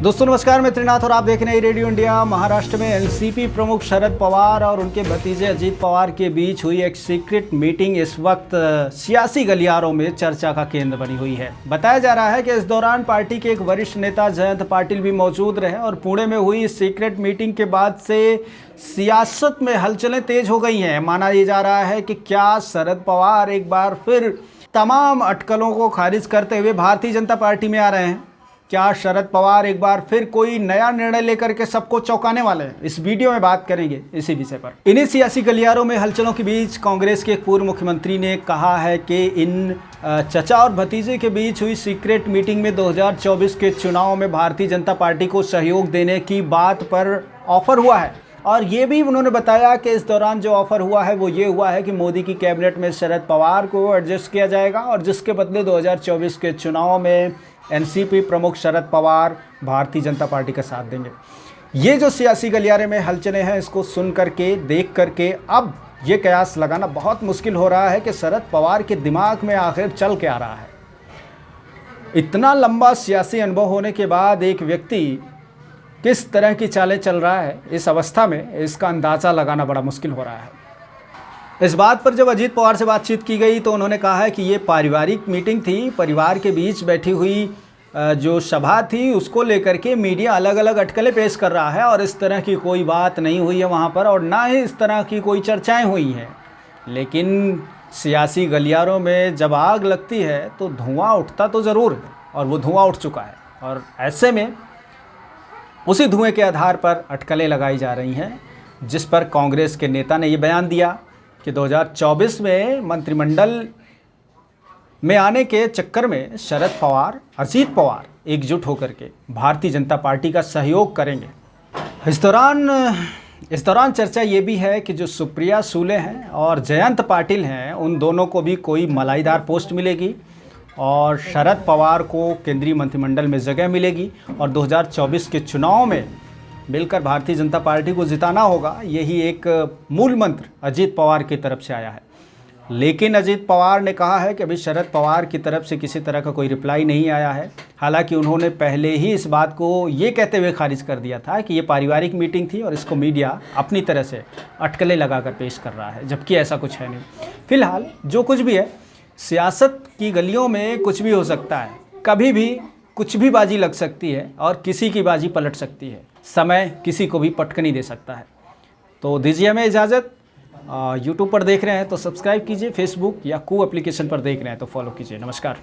दोस्तों नमस्कार, मैं त्रिनाथ और आप देख रहे हैं रेडियो इंडिया। महाराष्ट्र में एनसीपी प्रमुख शरद पवार और उनके भतीजे अजीत पवार के बीच हुई एक सीक्रेट मीटिंग इस वक्त सियासी गलियारों में चर्चा का केंद्र बनी हुई है। बताया जा रहा है कि इस दौरान पार्टी के एक वरिष्ठ नेता जयंत पाटिल भी मौजूद रहे और पुणे में हुई इस सीक्रेट मीटिंग के बाद से सियासत में हलचलें तेज हो गई हैं। माना ये जा रहा है कि क्या शरद पवार एक बार फिर तमाम अटकलों को खारिज करते हुए भारतीय जनता पार्टी में आ रहे हैं। क्या शरद पवार एक बार फिर कोई नया निर्णय लेकर के सबको चौंकाने वाले हैं? इस वीडियो में बात करेंगे इसी विषय पर। इन्हीं सियासी गलियारों में हलचलों के बीच कांग्रेस के एक पूर्व मुख्यमंत्री ने कहा है कि इन चचा और भतीजे के बीच हुई सीक्रेट मीटिंग में 2024 के चुनाव में भारतीय जनता पार्टी को सहयोग देने की बात पर ऑफर हुआ है। और ये भी उन्होंने बताया कि इस दौरान जो ऑफर हुआ है वो ये हुआ है कि मोदी की कैबिनेट में शरद पवार को एडजस्ट किया जाएगा और जिसके बदले 2024 के चुनाव में एनसीपी प्रमुख शरद पवार भारतीय जनता पार्टी का साथ देंगे। ये जो सियासी गलियारे में हलचलें हैं, इसको सुन करके देख करके अब ये कयास लगाना बहुत मुश्किल हो रहा है कि शरद पवार के दिमाग में आखिर चल के आ रहा है। इतना लंबा सियासी अनुभव होने के बाद एक व्यक्ति किस तरह की चालें चल रहा है इस अवस्था में, इसका अंदाज़ा लगाना बड़ा मुश्किल हो रहा है। इस बात पर जब अजीत पवार से बातचीत की गई तो उन्होंने कहा है कि ये पारिवारिक मीटिंग थी, परिवार के बीच बैठी हुई जो सभा थी उसको लेकर के मीडिया अलग अलग अटकलें पेश कर रहा है और इस तरह की कोई बात नहीं हुई है वहाँ पर और ना ही इस तरह की कोई चर्चाएं हुई हैं। लेकिन सियासी गलियारों में जब आग लगती है तो धुआं उठता तो ज़रूर है और वो धुआं उठ चुका है और ऐसे में उसी धुएँ के आधार पर अटकलें लगाई जा रही हैं, जिस पर कांग्रेस के नेता ने ये बयान दिया कि 2024 में मंत्रिमंडल में आने के चक्कर में शरद पवार, अजीत पवार एकजुट होकर के भारतीय जनता पार्टी का सहयोग करेंगे। इस दौरान चर्चा ये भी है कि जो सुप्रिया सुले हैं और जयंत पाटिल हैं, उन दोनों को भी कोई मलाईदार पोस्ट मिलेगी और शरद पवार को केंद्रीय मंत्रिमंडल में जगह मिलेगी और 2024 के चुनाव में मिलकर भारतीय जनता पार्टी को जिताना होगा। यही एक मूल मंत्र अजीत पवार की तरफ से आया है। लेकिन अजीत पवार ने कहा है कि अभी शरद पवार की तरफ से किसी तरह का कोई रिप्लाई नहीं आया है। हालांकि उन्होंने पहले ही इस बात को ये कहते हुए खारिज कर दिया था कि ये पारिवारिक मीटिंग थी और इसको मीडिया अपनी तरह से अटकलें लगाकर पेश कर रहा है, जबकि ऐसा कुछ है नहीं। फिलहाल जो कुछ भी है, सियासत की गलियों में कुछ भी हो सकता है, कभी भी कुछ भी बाजी लग सकती है और किसी की बाजी पलट सकती है। समय किसी को भी पटकनी दे सकता है। तो दीजिए हमें इजाज़त। यूट्यूब पर देख रहे हैं तो सब्सक्राइब कीजिए, फेसबुक या कू एप्लीकेशन पर देख रहे हैं तो फॉलो कीजिए। नमस्कार।